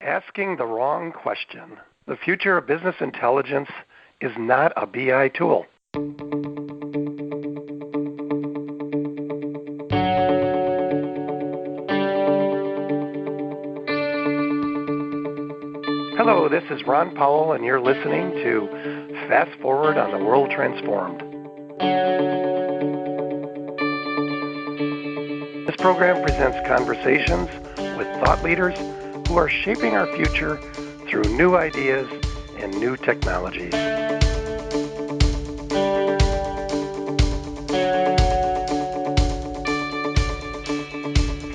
asking the wrong question. The future of business intelligence is not a BI tool. Hello, this is Ron Powell, and you're listening to Fast Forward on the World Transformed. This program presents conversations with thought leaders who are shaping our future through new ideas and new technologies.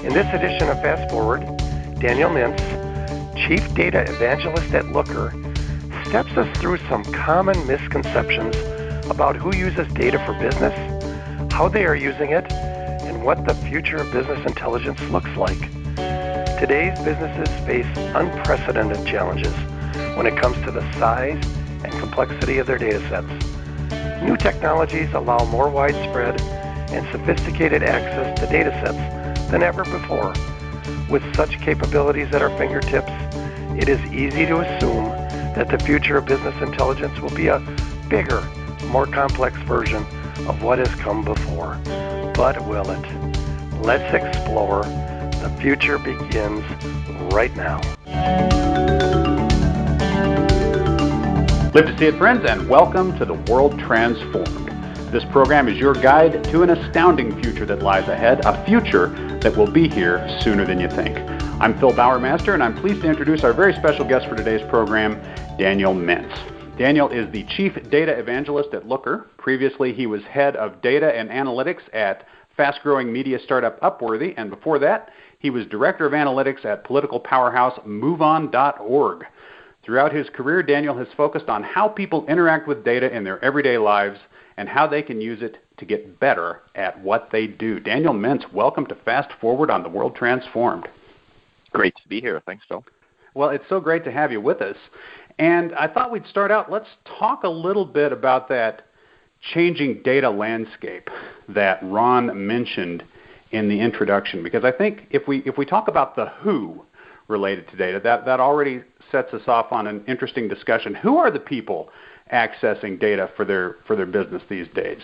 In this edition of Fast Forward, Daniel Mintz, Chief Data Evangelist at Looker, steps us through some common misconceptions about who uses data for business, how they are using it, and what the future of business intelligence looks like. Today's businesses face unprecedented challenges when it comes to the size and complexity of their data sets. New technologies allow more widespread and sophisticated access to data sets than ever before. With such capabilities at our fingertips, it is easy to assume that the future of business intelligence will be a bigger, more complex version of what has come before. But will it? Let's explore. The future begins right now. Live to see it, friends, and welcome to the World Transformed. This program is your guide to an astounding future that lies ahead, a future that will be here sooner than you think. I'm Phil Bowermaster, and I'm pleased to introduce our very special guest for today's program, Daniel Mintz. Daniel is the Chief Data Evangelist at Looker. Previously, he was Head of Data and Analytics at fast-growing media startup Upworthy, and before that, he was Director of Analytics at political powerhouse MoveOn.org. Throughout his career, Daniel has focused on how people interact with data in their everyday lives and how they can use it to get better at what they do. Daniel Mintz, welcome to Fast Forward on the World Transformed. Great to be here. Thanks, Phil. Well, it's so great to have you with us. And I thought we'd start out, let's talk a little bit about that changing data landscape that Ron mentioned in the introduction, because I think if we talk about the who related to data, that already sets us off on an interesting discussion. Who are the people accessing data for their business these days?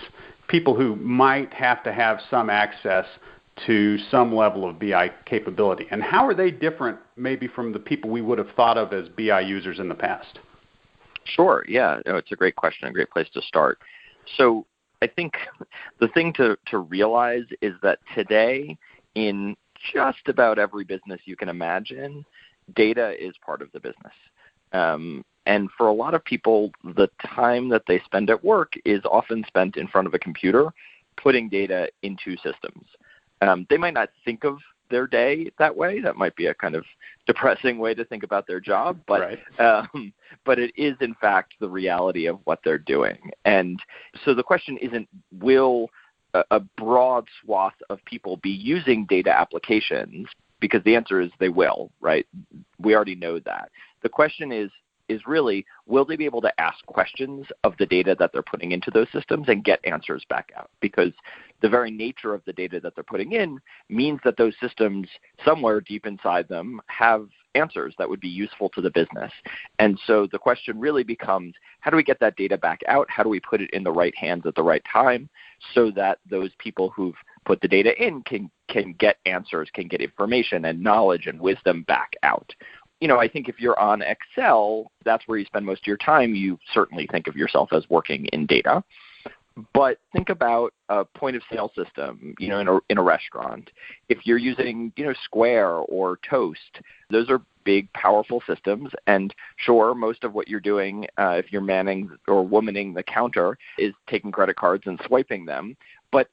People who might have to have some access to some level of BI capability. And how are they different maybe from the people we would have thought of as BI users in the past? Sure, yeah. No, it's a great question, a great place to start. So I think the thing to realize is that today, in just about every business you can imagine, data is part of the business. And for a lot of people, the time that they spend at work is often spent in front of a computer putting data into systems. They might not think of their day that way. That might be a kind of depressing way to think about their job, but right. But it is, in fact, the reality of what they're doing. And so the question isn't, will a broad swath of people be using data applications? Because the answer is they will, right? We already know that. The question is really, will they be able to ask questions of the data that they're putting into those systems and get answers back out? Because the very nature of the data that they're putting in means that those systems somewhere deep inside them have answers that would be useful to the business. And so the question really becomes, how do we get that data back out? How do we put it in the right hands at the right time so that those people who've put the data in can get answers, can get information and knowledge and wisdom back out? You know, I think if you're on Excel, that's where you spend most of your time. You certainly think of yourself as working in data. But think about a point-of-sale system, you know, in a restaurant. If you're using, you know, Square or Toast, those are big, powerful systems. And sure, most of what you're doing, if you're manning or womaning the counter, is taking credit cards and swiping them. But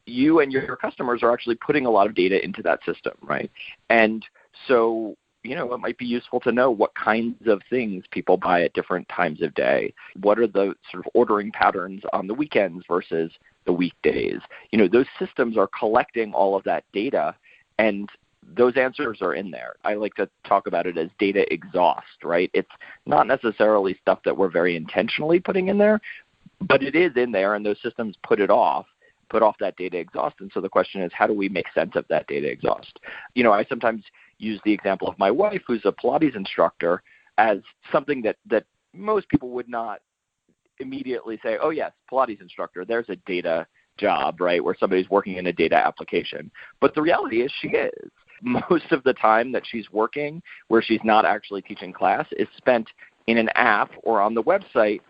you and your customers are actually putting a lot of data into that system, right? And so, you know, it might be useful to know what kinds of things people buy at different times of day. What are the sort of ordering patterns on the weekends versus the weekdays? You know, those systems are collecting all of that data, and those answers are in there. I like to talk about it as data exhaust, right? It's not necessarily stuff that we're very intentionally putting in there, but it is in there, and those systems put off that data exhaust. And so the question is, how do we make sense of that data exhaust? You know, I sometimes use the example of my wife, who's a Pilates instructor, as something that most people would not immediately say, oh, yes, Pilates instructor, there's a data job, right, where somebody's working in a data application. But the reality is she is. Most of the time that she's working where she's not actually teaching class is spent in an app or on the website,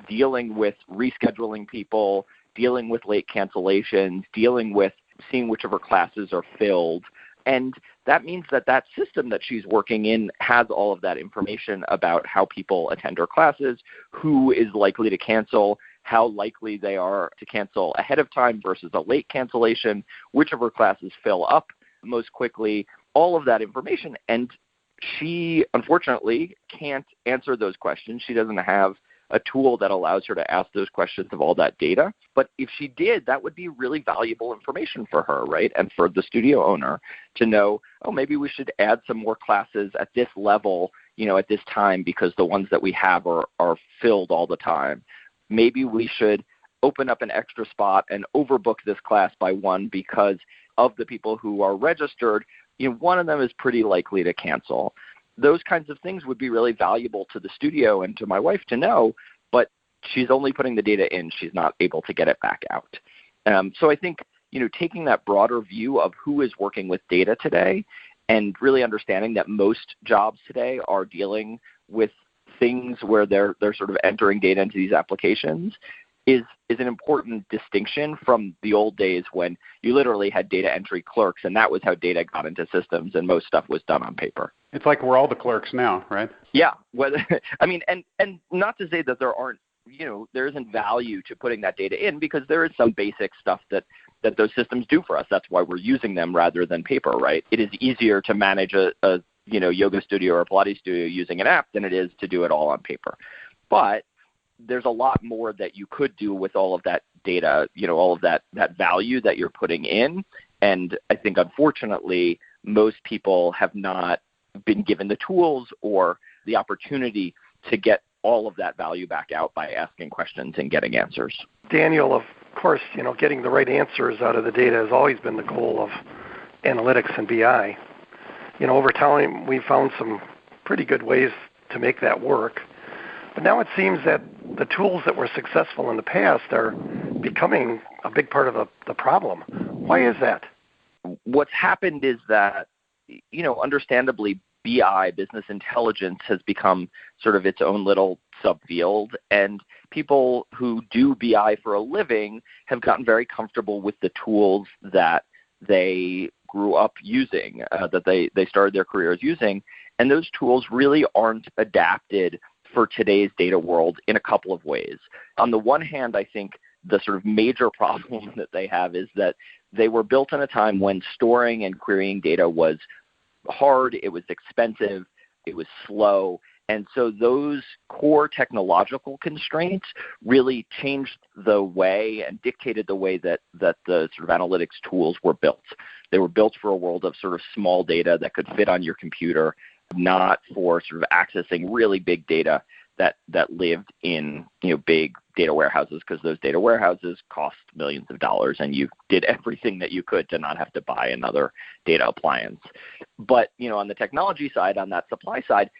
dealing with rescheduling people, dealing with late cancellations, dealing with seeing which of her classes are filled. And that means that system that she's working in has all of that information about how people attend her classes, who is likely to cancel, how likely they are to cancel ahead of time versus a late cancellation, which of her classes fill up most quickly, all of that information. And she, unfortunately, can't answer those questions. She doesn't have a tool that allows her to ask those questions of all that data. But if she did, that would be really valuable information for her, right? And for the studio owner to know, oh, maybe we should add some more classes at this level, at this time, because the ones that we have are filled all the time. Maybe we should open up an extra spot and overbook this class by one because of the people who are registered, one of them is pretty likely to cancel. Those kinds of things would be really valuable to the studio and to my wife to know, but she's only putting the data in. She's not able to get it back out. So I think, taking that broader view of who is working with data today and really understanding that most jobs today are dealing with things where they're sort of entering data into these applications is an important distinction from the old days when you literally had data entry clerks, and that was how data got into systems, and most stuff was done on paper. It's like we're all the clerks now, right? Yeah. And not to say that there aren't, there isn't value to putting that data in, because there is some basic stuff that those systems do for us. That's why we're using them rather than paper, right? It is easier to manage a yoga studio or a Pilates studio using an app than it is to do it all on paper. But there's a lot more that you could do with all of that data, all of that value that you're putting in. And I think, unfortunately, most people have not been given the tools or the opportunity to get all of that value back out by asking questions and getting answers. Daniel, of course, getting the right answers out of the data has always been the goal of analytics and BI. Over time, we've found some pretty good ways to make that work. But now it seems that the tools that were successful in the past are becoming a big part of the problem. Why is that? What's happened is that, understandably, BI, business intelligence, has become sort of its own little subfield, and people who do BI for a living have gotten very comfortable with the tools that they grew up using, that they started their careers using, and those tools really aren't adapted for today's data world in a couple of ways. On the one hand, I think the sort of major problem that they have is that they were built in a time when storing and querying data was hard, it was expensive, it was slow. And so those core technological constraints really changed the way and dictated the way that the sort of analytics tools were built. They were built for a world of sort of small data that could fit on your computer, not for sort of accessing really big data that lived in big data warehouses, because those data warehouses cost millions of dollars, and you did everything that you could to not have to buy another data appliance. But on the technology side, on that supply side,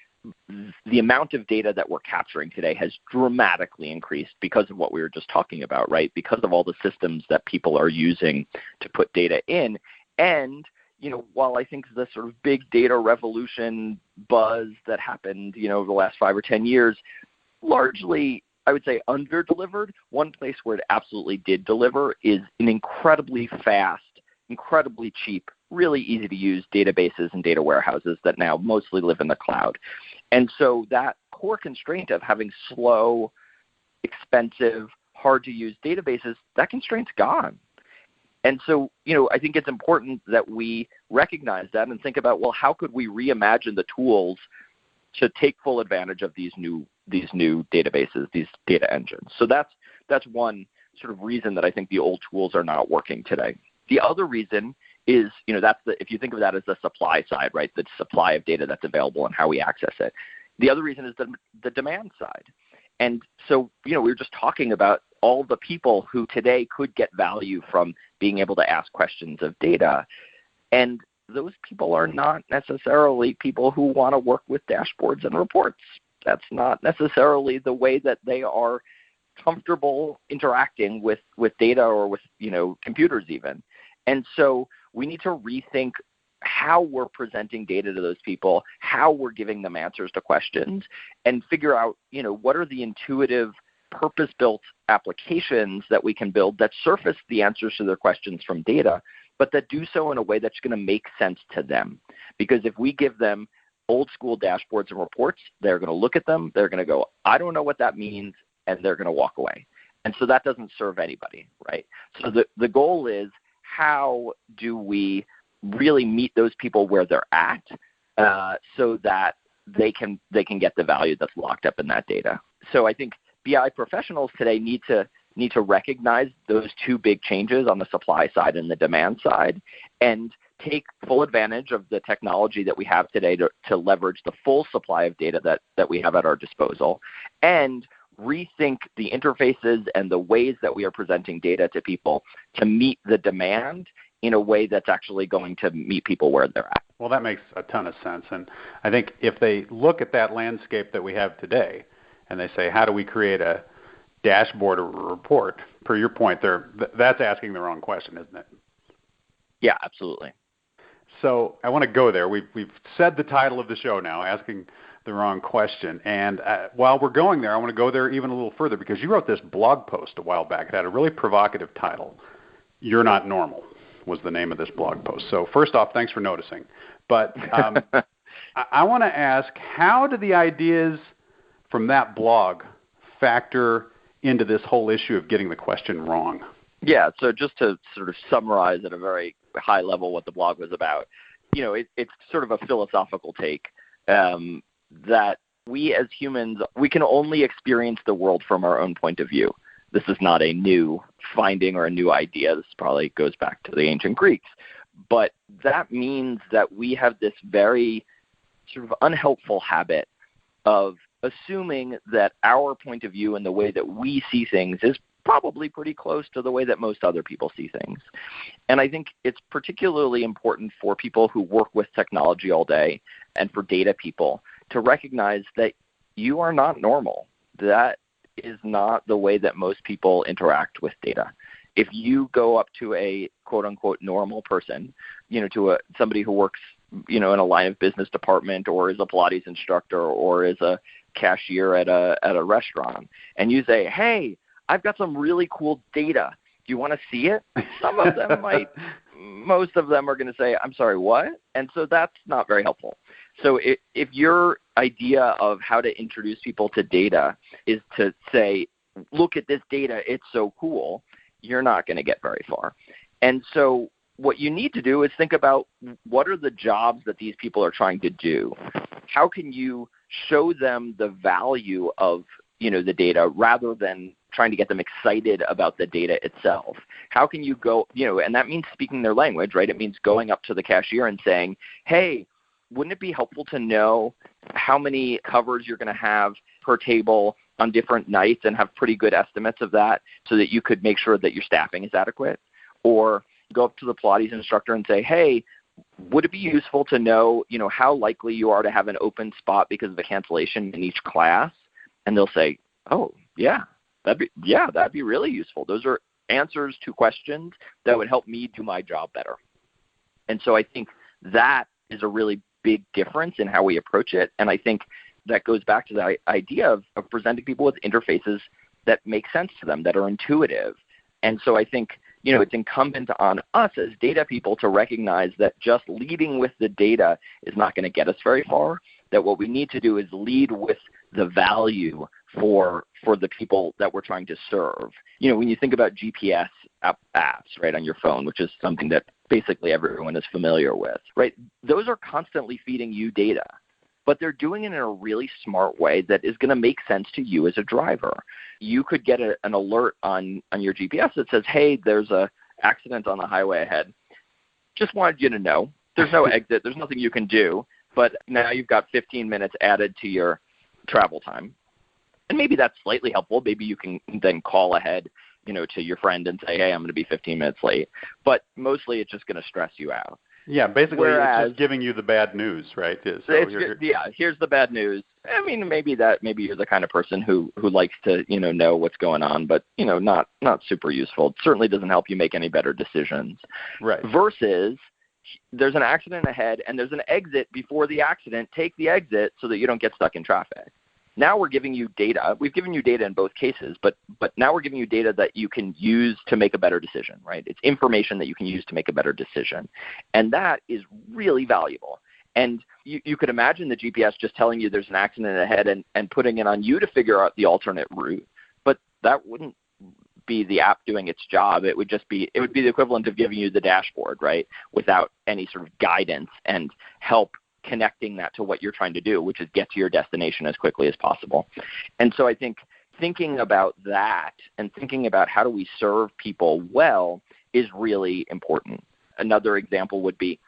the amount of data that we're capturing today has dramatically increased because of what we were just talking about, right? Because of all the systems that people are using to put data in. And while I think the sort of big data revolution buzz that happened, over the last 5 or 10 years, largely, I would say, under-delivered, one place where it absolutely did deliver is an incredibly fast, incredibly cheap, really easy to use databases and data warehouses that now mostly live in the cloud. And so that core constraint of having slow, expensive, hard-to-use databases, that constraint's gone. And so, I think it's important that we recognize that and think about, well, how could we reimagine the tools to take full advantage of these new databases, these data engines? So that's one sort of reason that I think the old tools are not working today. The other reason is, if you think of that as the supply side, right, the supply of data that's available and how we access it. The other reason is the demand side. And so, we were just talking about all the people who today could get value from being able to ask questions of data. And those people are not necessarily people who want to work with dashboards and reports. That's not necessarily the way that they are comfortable interacting with data or with, computers even. And so we need to rethink how we're presenting data to those people, how we're giving them answers to questions, and figure out, what are the intuitive, purpose-built applications that we can build that surface the answers to their questions from data, but that do so in a way that's going to make sense to them. Because if we give them old school dashboards and reports, they're going to look at them, they're going to go, I don't know what that means, and they're going to walk away. And so that doesn't serve anybody, right? So the goal is, how do we really meet those people where they're at so that they can get the value that's locked up in that data? So I think BI professionals today need to recognize those two big changes on the supply side and the demand side, and take full advantage of the technology that we have today to leverage the full supply of data that we have at our disposal, and rethink the interfaces and the ways that we are presenting data to people to meet the demand in a way that's actually going to meet people where they're at. Well, that makes a ton of sense. And I think if they look at that landscape that we have today and they say, how do we create a dashboard or a report, per your point, that's asking the wrong question, isn't it? Yeah, absolutely. So I want to go there. We've said the title of the show now, asking the wrong question. And while we're going there, I want to go there even a little further, because you wrote this blog post a while back. It had a really provocative title. You're Not Normal was the name of this blog post. So first off, thanks for noticing. But I want to ask, how do the ideas from that blog factor into this whole issue of getting the question wrong? Yeah, so just to sort of summarize at a very high level what the blog was about, it's sort of a philosophical take that we as humans, we can only experience the world from our own point of view. This is not a new finding or a new idea. This probably goes back to the ancient Greeks. But that means that we have this very sort of unhelpful habit of assuming that our point of view and the way that we see things is probably pretty close to the way that most other people see things. And I think it's particularly important for people who work with technology all day and for data people to recognize that you are not normal. That is not the way that most people interact with data. If you go up to a quote-unquote normal person, to somebody who works, in a line of business department, or is a Pilates instructor, or is a cashier at a restaurant, and you say, hey, I've got some really cool data. Do you want to see it? Some of them might. Most of them are going to say, I'm sorry, what? And so that's not very helpful. So if your idea of how to introduce people to data is to say, look at this data, it's so cool, you're not going to get very far. And so what you need to do is think about, what are the jobs that these people are trying to do? How can you show them the value of the data, rather than trying to get them excited about the data itself? How can you go, and that means speaking their language, right? It means going up to the cashier and saying, hey, wouldn't it be helpful to know how many covers you're going to have per table on different nights, and have pretty good estimates of that, so that you could make sure that your staffing is adequate? Or go up to the Pilates instructor and say, hey, would it be useful to know, how likely you are to have an open spot because of a cancellation in each class? And they'll say, oh, yeah, that'd be really useful. Those are answers to questions that would help me do my job better. And so I think that is a really big difference in how we approach it. And I think that goes back to the idea of presenting people with interfaces that make sense to them, that are intuitive. And so I think, it's incumbent on us as data people to recognize that just leading with the data is not going to get us very far, that what we need to do is lead with the value for the people that we're trying to serve. When you think about GPS apps, right, on your phone, which is something that basically everyone is familiar with, right? Those are constantly feeding you data, but they're doing it in a really smart way that is going to make sense to you as a driver. You could get an alert on your GPS that says, hey, there's an accident on the highway ahead. Just wanted you to know. There's no exit. There's nothing you can do. But now you've got 15 minutes added to your travel time. And maybe that's slightly helpful. Maybe you can then call ahead, to your friend and say, hey, I'm going to be 15 minutes late. But mostly it's just going to stress you out. Yeah, basically Whereas, it's just giving you the bad news, right? So here's the bad news. I mean, maybe you're the kind of person who likes to, know what's going on, but, not super useful. It certainly doesn't help you make any better decisions. Right. Versus there's an accident ahead and there's an exit before the accident. Take the exit so that you don't get stuck in traffic. Now we're giving you data. We've given you data in both cases, but now we're giving you data that you can use to make a better decision, right? It's information that you can use to make a better decision. And that is really valuable. And you could imagine the GPS just telling you there's an accident ahead and putting it on you to figure out the alternate route. But that wouldn't be the app doing its job. It would be the equivalent of giving you the dashboard, right? Without any sort of guidance and help connecting that to what you're trying to do, which is get to your destination as quickly as possible. And so I think thinking about that and thinking about how do we serve people well is really important. Another example would be,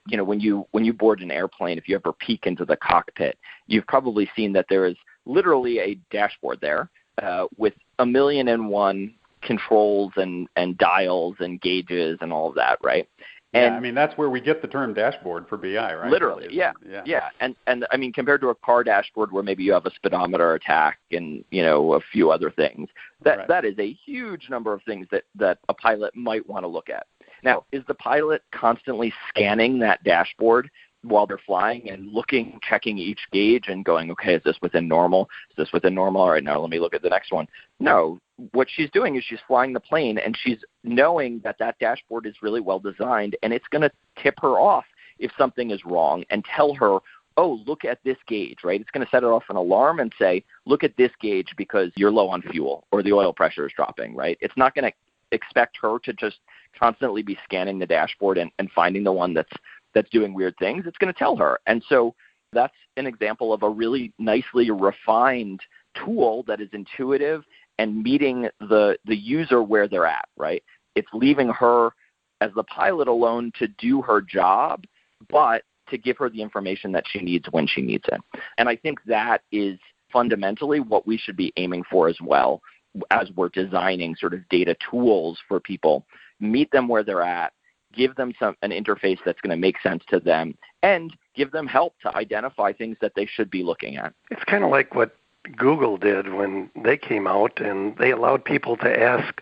when you board an airplane, if you ever peek into the cockpit, you've probably seen that there is literally a dashboard there with 1,000,001 controls and dials and gauges and all of that, right? And I mean, that's where we get the term dashboard for BI, right? Literally, yeah. And I mean, compared to a car dashboard where maybe you have a speedometer, a tach, and, a few other things, that is a huge number of things that a pilot might want to look at. Now, is the pilot constantly scanning that dashboard while they're flying and looking, checking each gauge and going, okay, is this within normal? Is this within normal? All right, now let me look at the next one. No, what she's doing is she's flying the plane and she's knowing that dashboard is really well designed and it's going to tip her off if something is wrong and tell her, oh, look at this gauge, right? It's going to set it off an alarm and say, look at this gauge because you're low on fuel or the oil pressure is dropping, right? It's not going to expect her to just constantly be scanning the dashboard and finding the one that's doing weird things. It's going to tell her. And so that's an example of a really nicely refined tool that is intuitive and meeting the user where they're at, right? It's leaving her as the pilot alone to do her job, but to give her the information that she needs when she needs it. And I think that is fundamentally what we should be aiming for as well as we're designing sort of data tools for people. Meet them where they're at, give them an interface that's going to make sense to them, and give them help to identify things that they should be looking at. It's kind of like what Google did when they came out, and they allowed people to ask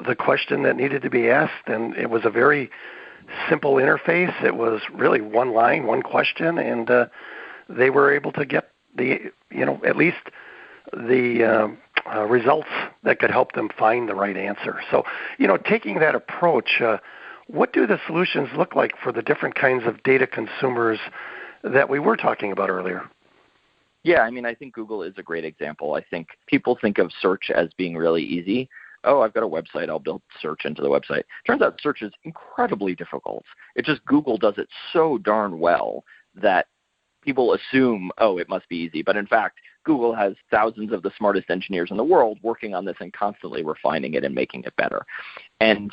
the question that needed to be asked, and it was a very simple interface. It was really one line, one question, and they were able to get at least the results that could help them find the right answer. So, taking that approach, what do the solutions look like for the different kinds of data consumers that we were talking about earlier? Yeah, I mean, I think Google is a great example. I think people think of search as being really easy. Oh, I've got a website, I'll build search into the website. Turns out search is incredibly difficult. It's just Google does it so darn well that people assume, oh, it must be easy. But in fact, Google has thousands of the smartest engineers in the world working on this and constantly refining it and making it better. And,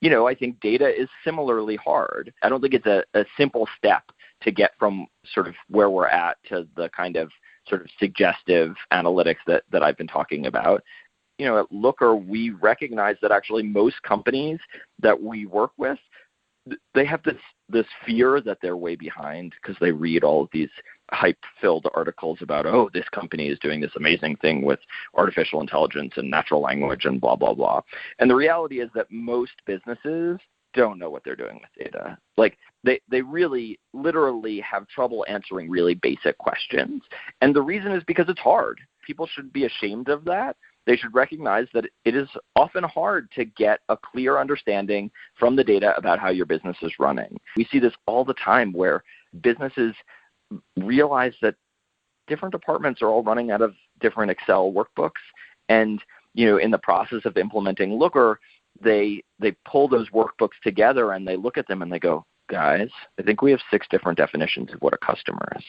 I think data is similarly hard. I don't think it's a simple step to get from sort of where we're at to the kind of sort of suggestive analytics that I've been talking about. At Looker, we recognize that actually most companies that we work with, they have this fear that they're way behind because they read all of these hype-filled articles about, oh, this company is doing this amazing thing with artificial intelligence and natural language and blah, blah, blah. And the reality is that most businesses don't know what they're doing with data. Like, they really literally have trouble answering really basic questions. And the reason is because it's hard. People should be ashamed of that. They should recognize that it is often hard to get a clear understanding from the data about how your business is running. We see this all the time where businesses realize that different departments are all running out of different Excel workbooks. And, in the process of implementing Looker, they pull those workbooks together and they look at them and they go, guys, I think we have 6 different definitions of what a customer is.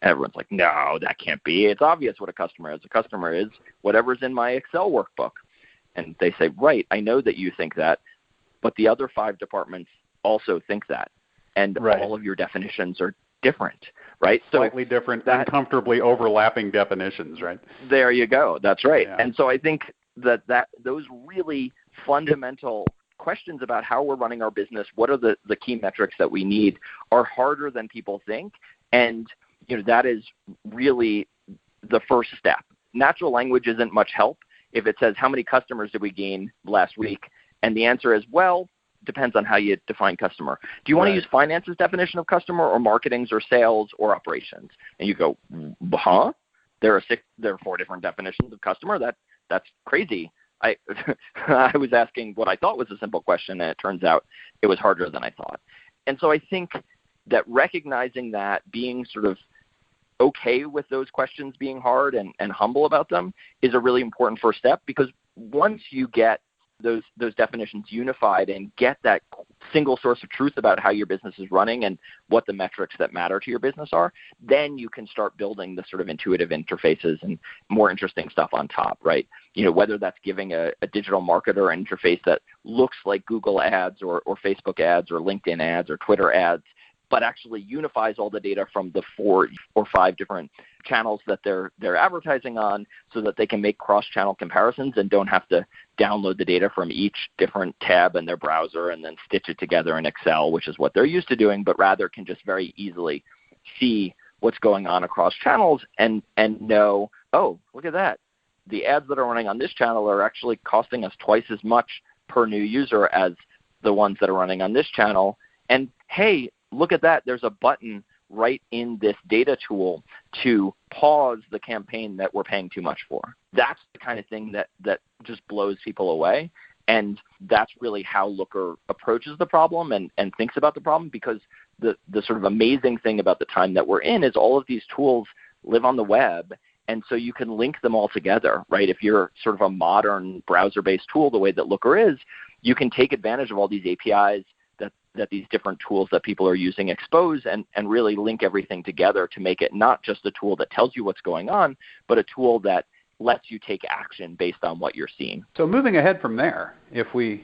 Everyone's like, no, that can't be. It's obvious what a customer is. A customer is whatever's in my Excel workbook. And they say, right, I know that you think that, but the other 5 departments also think that. And all of your definitions are different, right? Slightly different, uncomfortably overlapping definitions, right? There you go. That's right. Yeah. And so I think that those really fundamental questions about how we're running our business, what are the key metrics that we need, are harder than people think. And that is really the first step. Natural language isn't much help if it says, how many customers did we gain last week? And the answer is, well, depends on how you define customer. Do you want to use finance's definition of customer, or marketing's, or sales, or operations? And you go, huh? There are 4 different definitions of customer? That's crazy. I was asking what I thought was a simple question, and it turns out it was harder than I thought. And so I think that recognizing that, being sort of okay with those questions being hard and humble about them, is a really important first step, because once you get those definitions unified and get that single source of truth about how your business is running and what the metrics that matter to your business are, then you can start building the sort of intuitive interfaces and more interesting stuff on top, right? Whether that's giving a digital marketer an interface that looks like Google ads or Facebook ads or LinkedIn ads or Twitter ads, but actually unifies all the data from the 4 or 5 different channels that they're advertising on, so that they can make cross-channel comparisons and don't have to download the data from each different tab in their browser and then stitch it together in Excel, which is what they're used to doing, but rather can just very easily see what's going on across channels and know, oh, look at that. The ads that are running on this channel are actually costing us twice as much per new user as the ones that are running on this channel. And hey, look at that. There's a button right in this data tool to pause the campaign that we're paying too much for. That's the kind of thing that just blows people away. And that's really how Looker approaches the problem and thinks about the problem, because the sort of amazing thing about the time that we're in is all of these tools live on the web. And so you can link them all together, right? If you're sort of a modern browser-based tool the way that Looker is, you can take advantage of all these APIs that these different tools that people are using expose and really link everything together to make it not just a tool that tells you what's going on, but a tool that lets you take action based on what you're seeing. So moving ahead from there, if we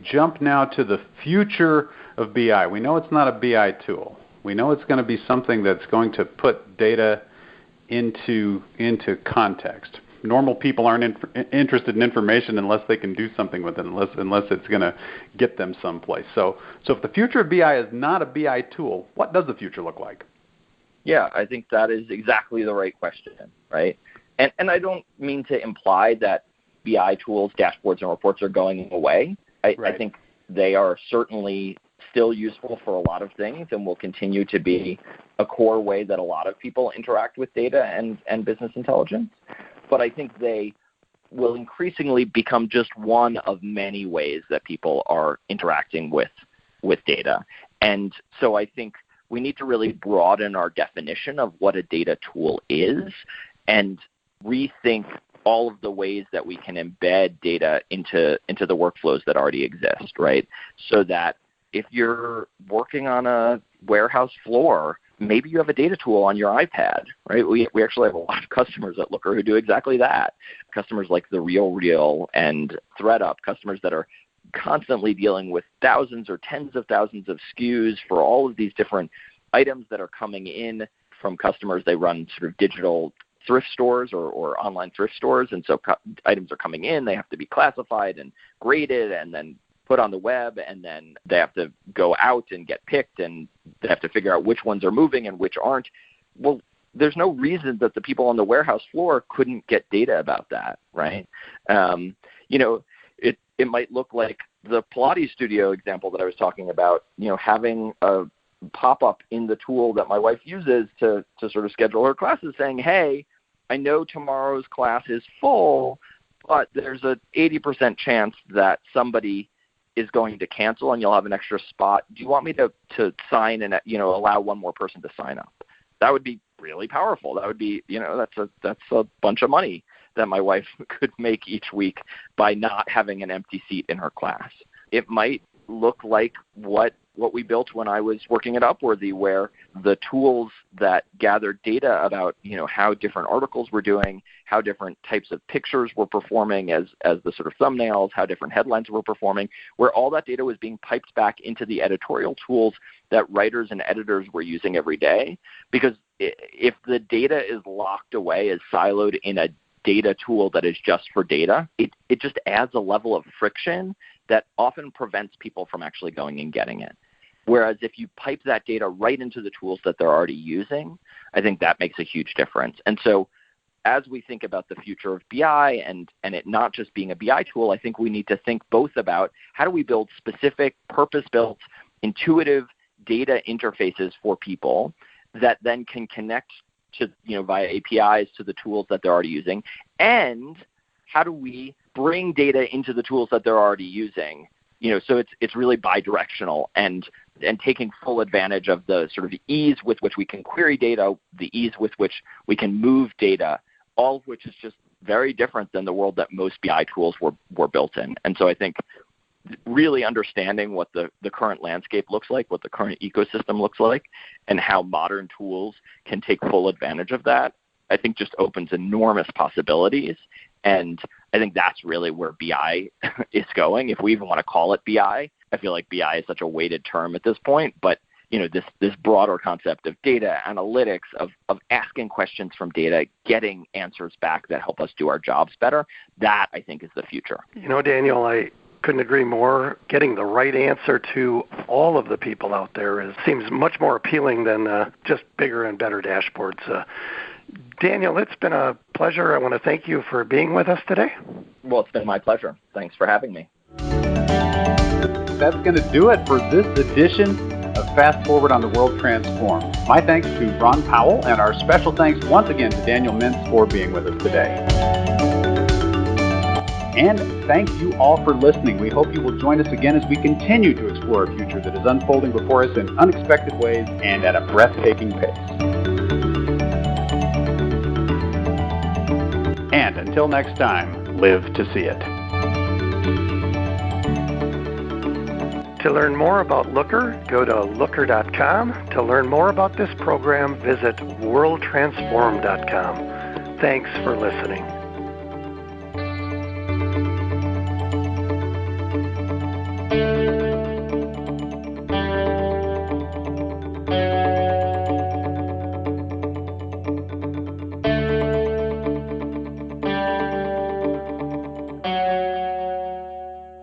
jump now to the future of BI, we know it's not a BI tool. We know it's going to be something that's going to put data into context. Normal people aren't interested in information unless they can do something with it, unless it's going to get them someplace. So if the future of BI is not a BI tool, what does the future look like? Yeah, I think that is exactly the right question, right? And I don't mean to imply that BI tools, dashboards, and reports are going away. I think they are certainly still useful for a lot of things and will continue to be a core way that a lot of people interact with data and business intelligence. But I think they will increasingly become just one of many ways that people are interacting with data. And so I think we need to really broaden our definition of what a data tool is and rethink all of the ways that we can embed data into the workflows that already exist, right? So that if you're working on a warehouse floor, maybe you have a data tool on your iPad, right? We actually have a lot of customers at Looker who do exactly that. Customers like The RealReal and ThreadUp, customers that are constantly dealing with thousands or tens of thousands of SKUs for all of these different items that are coming in from customers. They run sort of digital thrift stores or online thrift stores, and so items are coming in. They have to be classified and graded and then put on the web, and then they have to go out and get picked, and they have to figure out which ones are moving and which aren't. Well, there's no reason that the people on the warehouse floor couldn't get data about that, right? It might look like the Pilates studio example that I was talking about, having a pop-up in the tool that my wife uses to sort of schedule her classes saying, hey, I know tomorrow's class is full, but there's a 80% chance that somebody is going to cancel and you'll have an extra spot. Do you want me to sign and allow one more person to sign up? That would be really powerful. That would be, that's a bunch of money that my wife could make each week by not having an empty seat in her class. It might look like what we built when I was working at Upworthy, where the tools that gathered data about, how different articles were doing, how different types of pictures were performing as the sort of thumbnails, how different headlines were performing, where all that data was being piped back into the editorial tools that writers and editors were using every day. Because if the data is locked away, is siloed in a data tool that is just for data, it just adds a level of friction that often prevents people from actually going and getting it. Whereas if you pipe that data right into the tools that they're already using, I think that makes a huge difference. And so as we think about the future of BI and it not just being a BI tool, I think we need to think both about how do we build specific, purpose-built, intuitive data interfaces for people that then can connect to, via APIs to the tools that they're already using, and how do we bring data into the tools that they're already using, so it's really bi-directional and taking full advantage of the sort of the ease with which we can query data, the ease with which we can move data, all of which is just very different than the world that most BI tools were built in. And so I think really understanding what the current landscape looks like, what the current ecosystem looks like, and how modern tools can take full advantage of that, I think just opens enormous possibilities. And I think that's really where BI is going. If we even want to call it BI, I feel like BI is such a weighted term at this point, but this broader concept of data analytics, of asking questions from data, getting answers back that help us do our jobs better, that I think is the future. Daniel, I couldn't agree more. Getting the right answer to all of the people out there seems much more appealing than just bigger and better dashboards. Daniel, it's been a pleasure. I want to thank you for being with us today. Well, it's been my pleasure. Thanks for having me. That's going to do it for this edition of Fast Forward on the World Transformed. My thanks to Ron Powell, and our special thanks once again to Daniel Mintz for being with us today. And thank you all for listening. We hope you will join us again as we continue to explore a future that is unfolding before us in unexpected ways and at a breathtaking pace. And until next time, live to see it. To learn more about Looker, go to looker.com. To learn more about this program, visit worldtransform.com. Thanks for listening.